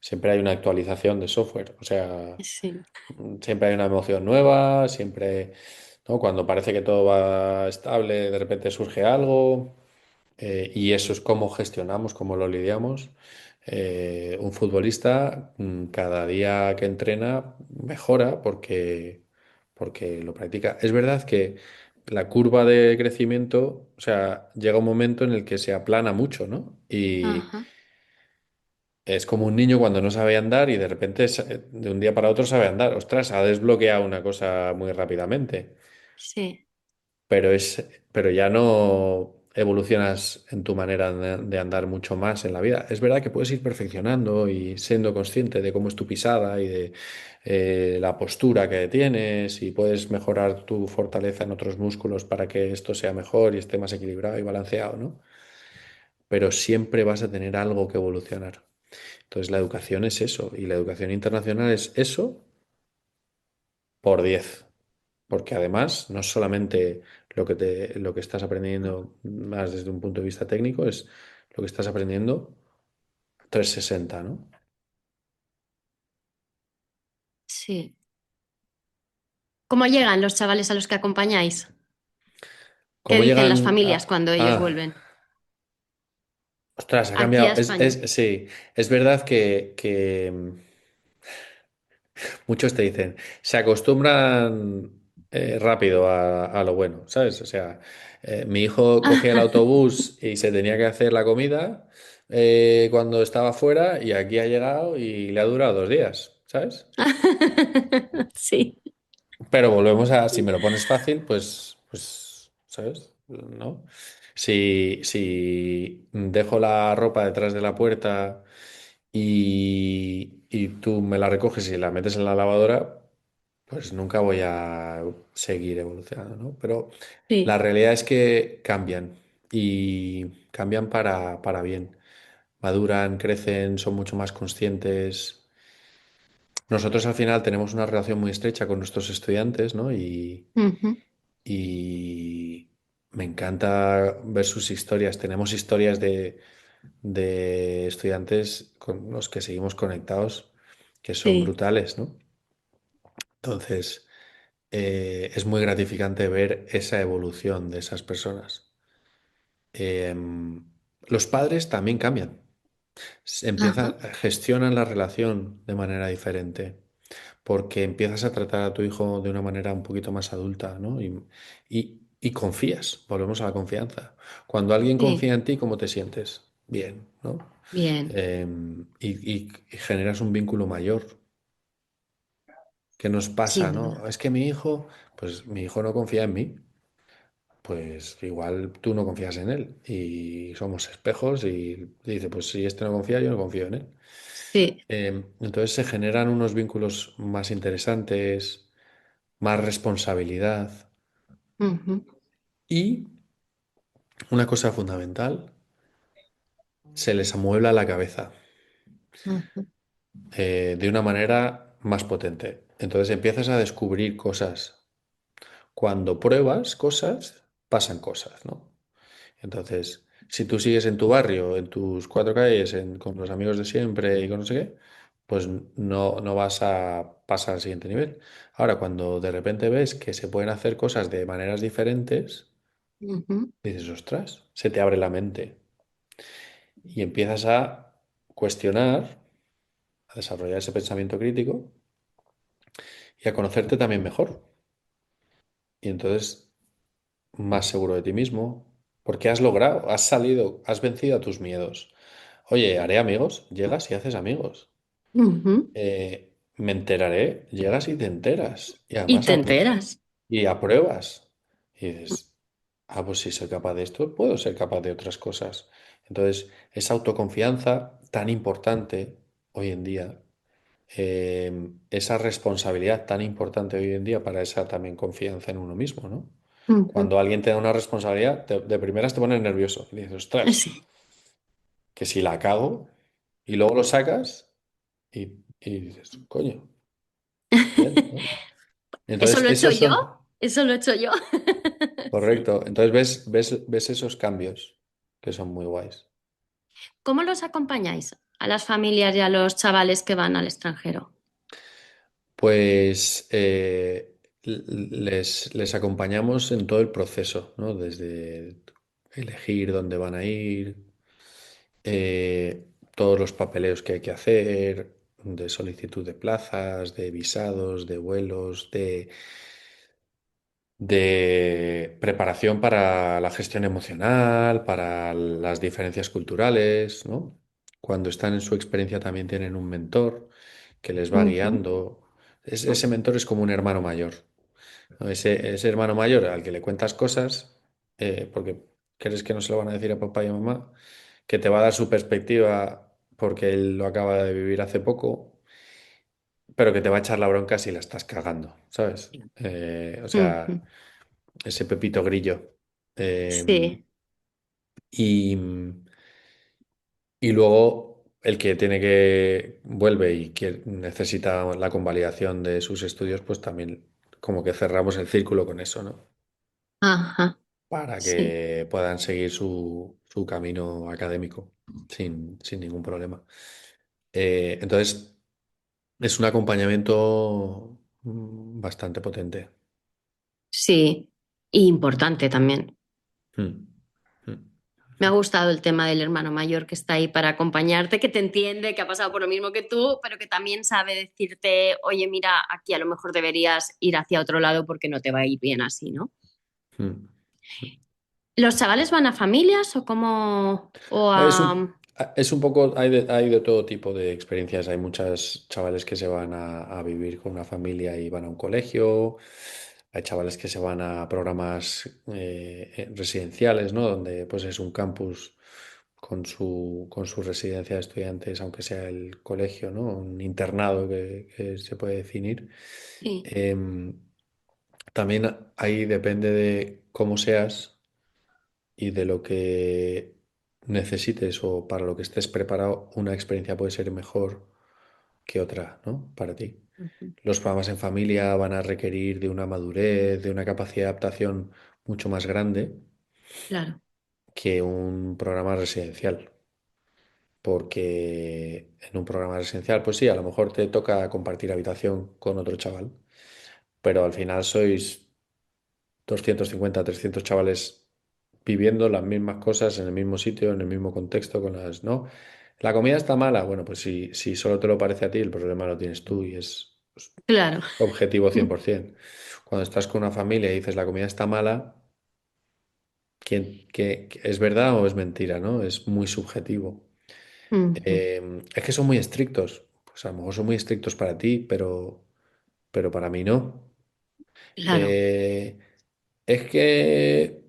siempre hay una actualización de software, o sea, sí, siempre hay una emoción nueva, siempre, ¿no? Cuando parece que todo va estable, de repente surge algo. Y eso es cómo gestionamos, cómo lo lidiamos. Un futbolista cada día que entrena mejora porque lo practica. Es verdad que la curva de crecimiento, o sea, llega un momento en el que se aplana mucho, ¿no? Y ajá, es como un niño cuando no sabe andar y de repente de un día para otro sabe andar. Ostras, ha desbloqueado una cosa muy rápidamente, sí, pero ya no evolucionas en tu manera de andar mucho más en la vida. Es verdad que puedes ir perfeccionando y siendo consciente de cómo es tu pisada y de la postura que tienes y puedes mejorar tu fortaleza en otros músculos para que esto sea mejor y esté más equilibrado y balanceado, ¿no? Pero siempre vas a tener algo que evolucionar. Entonces la educación es eso y la educación internacional es eso por 10. Porque además, no solamente lo que estás aprendiendo más desde un punto de vista técnico, es lo que estás aprendiendo 360, ¿no? sí. ¿Cómo llegan los chavales a los que acompañáis? ¿Qué ¿Cómo dicen las llegan familias a... cuando ellos vuelven? Ostras, ha Aquí a cambiado. España. Sí, es verdad que muchos te dicen, se acostumbran rápido a lo bueno, ¿sabes? O sea, mi hijo cogía el autobús y se tenía que hacer la comida cuando estaba fuera y aquí ha llegado y le ha durado 2 días, ¿sabes? Sí, Pero volvemos a, si me lo pones fácil, pues, ¿sabes? ¿No? Si dejo la ropa detrás de la puerta y tú me la recoges y la metes en la lavadora, pues nunca voy a seguir evolucionando, ¿no? Pero la sí. realidad es que cambian y cambian para bien. Maduran, crecen, son mucho más conscientes. Nosotros al final tenemos una relación muy estrecha con nuestros estudiantes, ¿no? Ujú, Y me encanta ver sus historias. Tenemos historias de estudiantes con los que seguimos conectados que son sí. brutales, ¿no? Entonces, es muy gratificante ver esa evolución de esas personas. Los padres también cambian. Ajá, Gestionan la relación de manera diferente. Porque empiezas a tratar a tu hijo de una manera un poquito más adulta, ¿no? Y confías, volvemos a la confianza. Cuando alguien sí. confía en ti, ¿cómo te sientes? Bien, ¿no? Bien. Y generas un vínculo mayor. ¿Qué nos pasa, Sin no? duda. Es que mi hijo, pues mi hijo no confía en mí, pues igual tú no confías en él y somos espejos y dice, pues si este no confía, yo no confío en él. Sí. Entonces se generan unos vínculos más interesantes, más responsabilidad. Ujú, Y una cosa fundamental, se les amuebla la cabeza ujú, de una manera más potente. Entonces empiezas a descubrir cosas. Cuando pruebas cosas, pasan cosas, ¿no? Entonces, si tú sigues en tu barrio, en tus 4 calles, con los amigos de siempre y con no sé qué, pues no vas a pasar al siguiente nivel. Ahora, cuando de repente ves que se pueden hacer cosas de maneras diferentes, ujú. dices, ostras, se te abre la mente y empiezas a cuestionar a desarrollar ese pensamiento crítico y a conocerte también mejor. Y entonces más seguro de ti mismo, porque has logrado, has salido, has vencido a tus miedos. Oye, haré amigos, llegas y haces amigos. Ujú. Me enteraré, llegas y te enteras. Y Y además te enteras. y apruebas. Y dices, ah, pues si soy capaz de esto, puedo ser capaz de otras cosas. Entonces, esa autoconfianza tan importante hoy en día, esa responsabilidad tan importante hoy en día para esa también confianza en uno mismo, ¿no? Ujú. Cuando alguien te da una responsabilidad, de primeras te pones nervioso. Y dices, ostras, Sí. que si la cago, y luego lo sacas y dices, coño, bien, ¿no? ¿Eso Entonces, lo he hecho esos yo? son, ¿Eso lo he hecho yo? Sí. correcto. Entonces ves esos cambios que son muy guays. ¿Cómo los acompañáis a las familias y a los chavales que van al extranjero? Pues les acompañamos en todo el proceso, ¿no? Desde elegir dónde van a ir, todos los papeleos que hay que hacer, de solicitud de plazas, de visados, de vuelos, de preparación para la gestión emocional, para las diferencias culturales, ¿no? Cuando están en su experiencia también tienen un mentor que les va Ujú. guiando. Ese mentor es como un hermano mayor, ¿no? Ese hermano mayor al que le cuentas cosas, porque crees que no se lo van a decir a papá y a mamá, que te va a dar su perspectiva porque él lo acaba de vivir hace poco, pero que te va a echar la bronca si la estás cagando, ¿sabes? O sea, Ujú. ese Pepito Grillo. Eh, Sí, y, y luego el que tiene que vuelve y que necesita la convalidación de sus estudios, pues también como que cerramos el círculo con eso, ¿no? ajá, Para sí, que puedan seguir su camino académico sin ningún problema. Entonces, es un acompañamiento bastante potente. sí. Y importante también. Mm, mm. Me ha gustado el tema del hermano mayor que está ahí para acompañarte, que te entiende, que ha pasado por lo mismo que tú, pero que también sabe decirte, oye, mira, aquí a lo mejor deberías ir hacia otro lado porque no te va a ir bien así, ¿no? Mm. ¿Los chavales van a familias o cómo? O Es a... es un poco, hay de todo tipo de experiencias. Hay muchos chavales que se van a vivir con una familia y van a un colegio. Hay chavales que se van a programas residenciales, ¿no? Donde pues es un campus con su residencia de estudiantes, aunque sea el colegio, ¿no? Un internado que se puede definir. Sí. Em, También ahí depende de cómo seas y de lo que necesites o para lo que estés preparado, una experiencia puede ser mejor que otra, ¿no? Para ti. Ujú. Los programas en familia van a requerir de una madurez, de una capacidad de adaptación mucho más grande Claro. que un programa residencial. Porque en un programa residencial, pues sí, a lo mejor te toca compartir habitación con otro chaval, pero al final sois 250, 300 chavales viviendo las mismas cosas en el mismo sitio, en el mismo contexto, con las, ¿no? La comida está mala, bueno, pues si solo te lo parece a ti, el problema lo tienes tú y es Claro. objetivo 100%. Cuando estás con una familia y dices la comida está mala, ¿qué es verdad o es mentira, ¿no? Es muy subjetivo. Ujú. Es que son muy estrictos, pues a lo mejor son muy estrictos para ti, pero para mí no. Claro. Eh, es que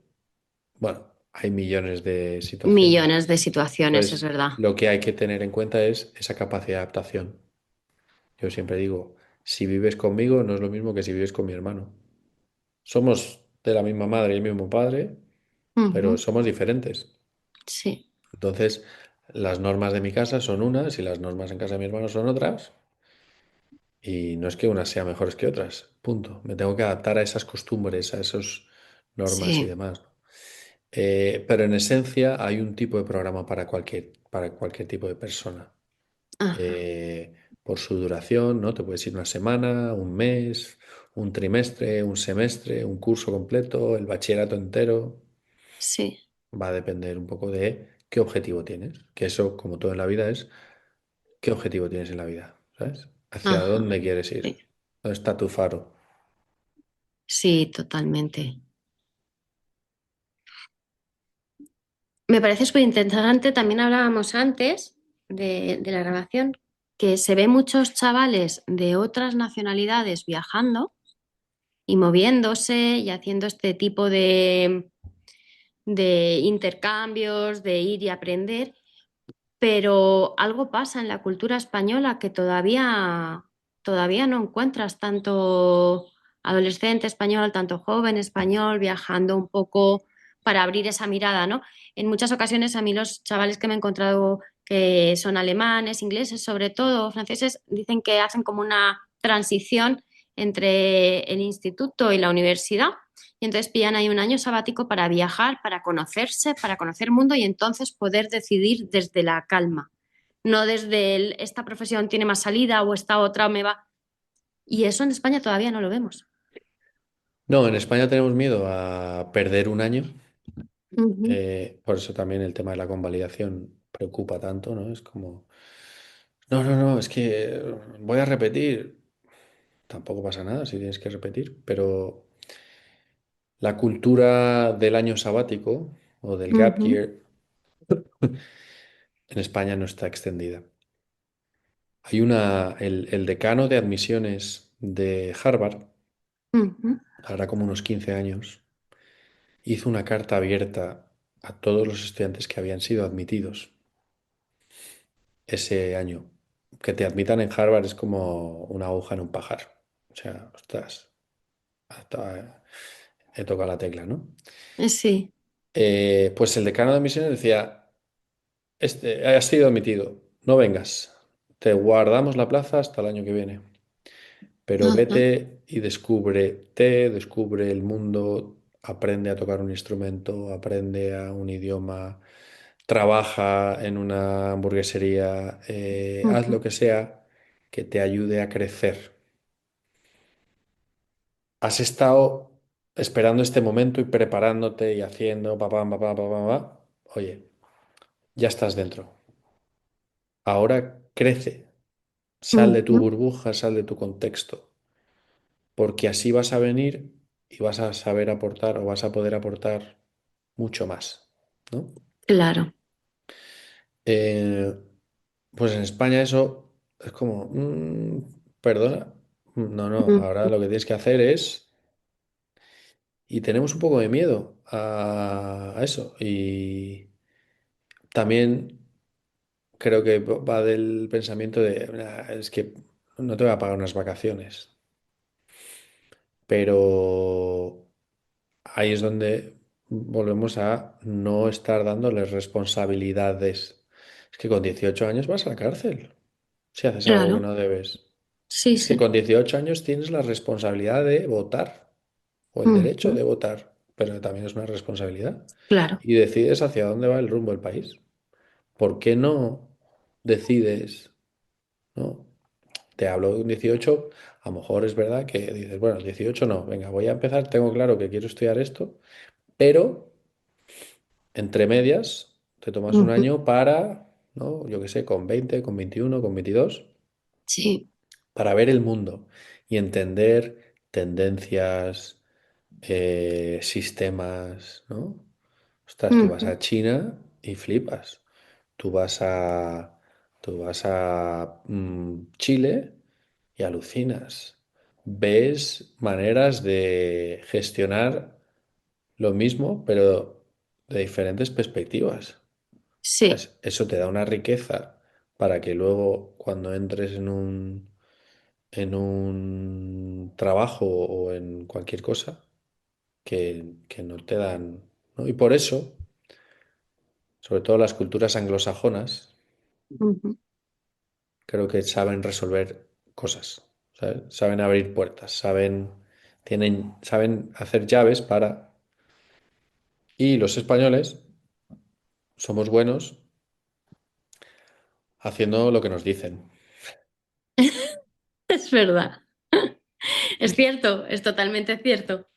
bueno, hay millones de situaciones. Millones de situaciones, es Entonces, verdad. lo que hay que tener en cuenta es esa capacidad de adaptación. Yo siempre digo, si vives conmigo no es lo mismo que si vives con mi hermano. Somos de la misma madre y el mismo padre, pero Ujú. somos diferentes. Sí. Entonces, las normas de mi casa son unas y las normas en casa de mi hermano son otras. Y no es que unas sean mejores que otras, punto. Me tengo que adaptar a esas costumbres, a esas normas y Sí. demás. Pero en esencia hay un tipo de programa para cualquier tipo de persona. Ajá. Eh, por su duración, ¿no? Te puedes ir una semana, un mes, un trimestre, un semestre, un curso completo, el bachillerato entero. Sí. Va a depender un poco de qué objetivo tienes. Que eso, como todo en la vida, es qué objetivo tienes en la vida. ¿sabes? ¿Hacia Ajá. dónde quieres Sí, ir? ¿Dónde está tu faro? sí, totalmente. Me parece súper interesante. También hablábamos antes de la grabación que se ve muchos chavales de otras nacionalidades viajando y moviéndose y haciendo este tipo de intercambios, de ir y aprender, pero algo pasa en la cultura española que todavía no encuentras tanto adolescente español, tanto joven español viajando un poco para abrir esa mirada, ¿no? En muchas ocasiones a mí los chavales que me he encontrado que son alemanes, ingleses, sobre todo franceses, dicen que hacen como una transición entre el instituto y la universidad y entonces pillan ahí un año sabático para viajar, para conocerse, para conocer el mundo y entonces poder decidir desde la calma, no desde esta profesión tiene más salida o esta otra me va. Y eso en España todavía no lo vemos. No, en España tenemos miedo a perder un año. Ujú, Por eso también el tema de la convalidación preocupa tanto, ¿no? Es como, no, no, no, es que voy a repetir. Tampoco pasa nada si tienes que repetir, pero la cultura del año sabático o del gap ujú, year en España no está extendida. El decano de admisiones de Harvard, ujú, ahora como unos 15 años, hizo una carta abierta a todos los estudiantes que habían sido admitidos ese año. Que te admitan en Harvard es como una aguja en un pajar. O sea, ostras, hasta he tocado la tecla, ¿no? sí, Pues el decano de admisiones decía, has sido admitido, no vengas, te guardamos la plaza hasta el año que viene. Pero ajá, vete y descúbrete, descubre el mundo, aprende a tocar un instrumento, aprende a un idioma, trabaja en una hamburguesería, haz lo ujú, que sea que te ayude a crecer. Has estado esperando este momento y preparándote y haciendo, papá, papá, papá, papá. Oye, ya estás dentro. Ahora crece, sal de tu ujú, burbuja, sal de tu contexto. Porque así vas a venir y vas a saber aportar o vas a poder aportar mucho más, ¿no? claro. Eh, pues en España eso es como, perdona, no, no, ahora Ujú, lo que tienes que hacer es, y tenemos un poco de miedo a eso, y también creo que va del pensamiento de, "Nah, es que no te voy a pagar unas vacaciones, pero ahí es donde volvemos a no estar dándoles responsabilidades. Es que con 18 años vas a la cárcel si haces algo que claro, no debes. sí, Es que sí, con 18 años tienes la responsabilidad de votar o el derecho ujú, de votar, pero también es una responsabilidad. claro, Y decides hacia dónde va el rumbo del país. ¿Por qué no decides, no? Te hablo de un 18, a lo mejor es verdad que dices, bueno, 18 no, venga, voy a empezar, tengo claro que quiero estudiar esto, pero entre medias, te tomas un ujú, año para, ¿no? Yo qué sé, con 20, con 21, con 22, sí, para ver el mundo y entender tendencias, sistemas, ¿no? Ostras, tú vas ujú, a China y flipas. Tú vas a, tú vas a Chile y alucinas. Ves maneras de gestionar lo mismo, pero de diferentes perspectivas. sí, ¿Sabes? Eso te da una riqueza para que luego cuando entres en un trabajo o en cualquier cosa que no te dan, ¿no? Y por eso, sobre todo las culturas anglosajonas, ujú, creo que saben resolver cosas, ¿sabes? Saben abrir puertas, saben hacer llaves para... Y los españoles somos buenos haciendo lo que nos dicen. es verdad. Es cierto, es totalmente cierto.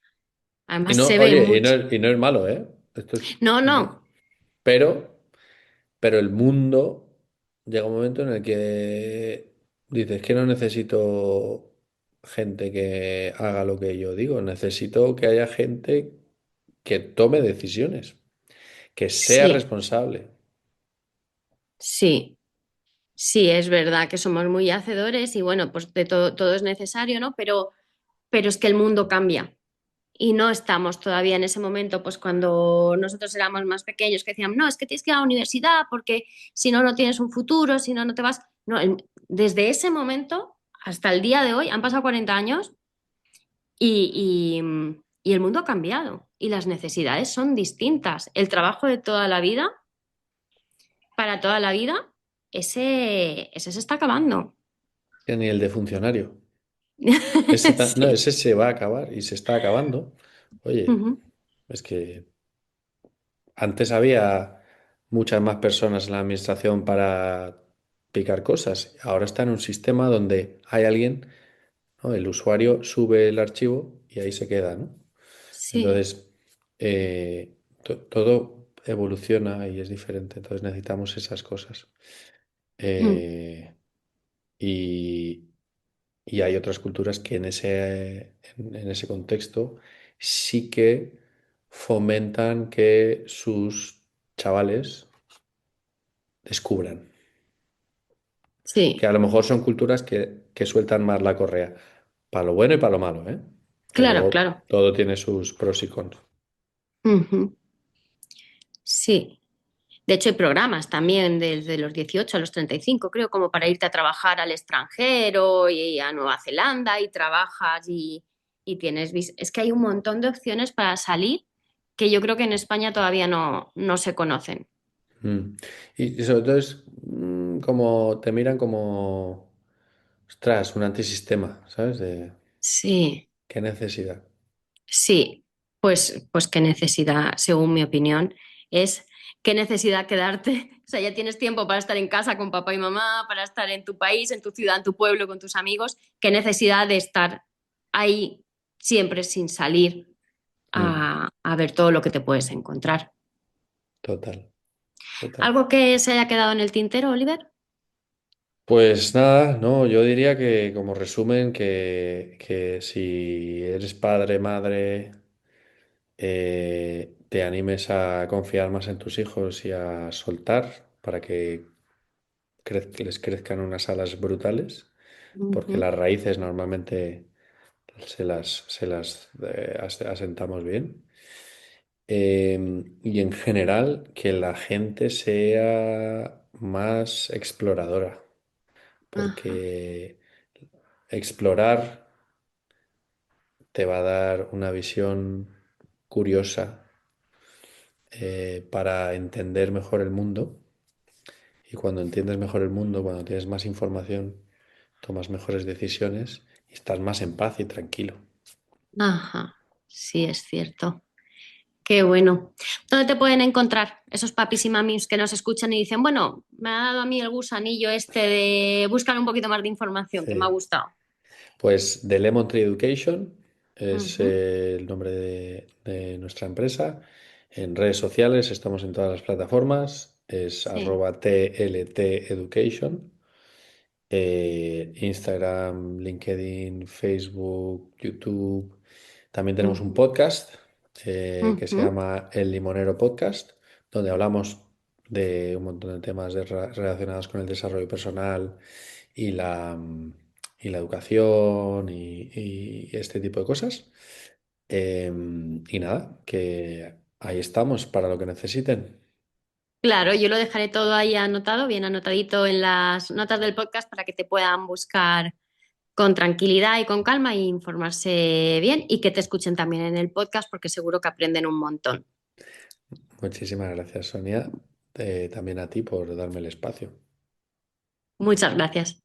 Y Además no, se ve oye, mucho. y no es malo, ¿eh? Esto es, No, no. no, Pero, pero el mundo llega un momento en el que dices que no necesito gente que haga lo que yo digo, necesito que haya gente que tome decisiones, que sea Sí, responsable. sí, sí, es verdad que somos muy hacedores y bueno, pues de todo, todo es necesario, ¿no? Pero es que el mundo cambia. Y no estamos todavía en ese momento, pues cuando nosotros éramos más pequeños, que decían, no, es que tienes que ir a la universidad porque si no, no tienes un futuro, si no, no te vas. No, desde ese momento hasta el día de hoy han pasado 40 años y el mundo ha cambiado y las necesidades son distintas. El trabajo de toda la vida, para toda la vida, ese se está acabando. Que ni el de funcionario. Ese, no, Sí. ese se va a acabar y se está acabando. Oye, Ujú. es que antes había muchas más personas en la administración para picar cosas. Ahora está en un sistema donde hay alguien, ¿no? El usuario sube el archivo y ahí se queda, ¿no? Sí. Entonces, todo evoluciona y es diferente. Entonces necesitamos esas cosas. Mm. Eh, y, y hay otras culturas que en ese contexto sí que fomentan que sus chavales descubran. Que Sí, a lo mejor son culturas que sueltan más la correa, para lo bueno y para lo malo, ¿eh? Que claro, luego claro. todo tiene sus pros y cons. Ujú. Sí. De hecho, hay programas también desde los 18 a los 35, creo, como para irte a trabajar al extranjero y a Nueva Zelanda y trabajas y tienes... Es que hay un montón de opciones para salir que yo creo que en España todavía no se conocen. Mm. Y sobre todo es como te miran como, ostras, un antisistema, ¿sabes? De Sí, qué necesidad. sí. Pues qué necesidad, según mi opinión, es qué necesidad quedarte. O sea, ya tienes tiempo para estar en casa con papá y mamá, para estar en tu país, en tu ciudad, en tu pueblo, con tus amigos. Qué necesidad de estar ahí siempre sin salir Mm. a ver todo lo que te puedes encontrar. Total, total. ¿Algo que se haya quedado en el tintero, Oliver? Pues nada, no, yo diría que como resumen que si eres padre, madre, te animes a confiar más en tus hijos y a soltar para que les crezcan unas alas brutales, porque Ujú. las raíces normalmente asentamos bien. Y en general, que la gente sea más exploradora, Ajá, porque explorar te va a dar una visión curiosa para entender mejor el mundo. Y cuando entiendes mejor el mundo, cuando tienes más información, tomas mejores decisiones y estás más en paz y tranquilo. ajá, sí es cierto. Qué bueno. ¿Dónde te pueden encontrar esos papis y mamis que nos escuchan y dicen, bueno, me ha dado a mí el gusanillo este de buscar un poquito más de información, que me ha Sí. gustado? Pues The Lemon Tree Education es Ujú, el nombre de nuestra empresa. En redes sociales estamos en todas las plataformas. Es sí. @TLT Education. Instagram, LinkedIn, Facebook, YouTube. También tenemos un Ujú, podcast que se ujú. llama El Limonero Podcast, donde hablamos de un montón de temas relacionados con el desarrollo personal y y la educación y este tipo de cosas. Y nada, que ahí estamos para lo que necesiten. Claro, yo lo dejaré todo ahí anotado, bien anotadito en las notas del podcast para que te puedan buscar con tranquilidad y con calma e informarse bien y que te escuchen también en el podcast porque seguro que aprenden un montón. Muchísimas gracias, Sonia. También a ti por darme el espacio. Muchas gracias.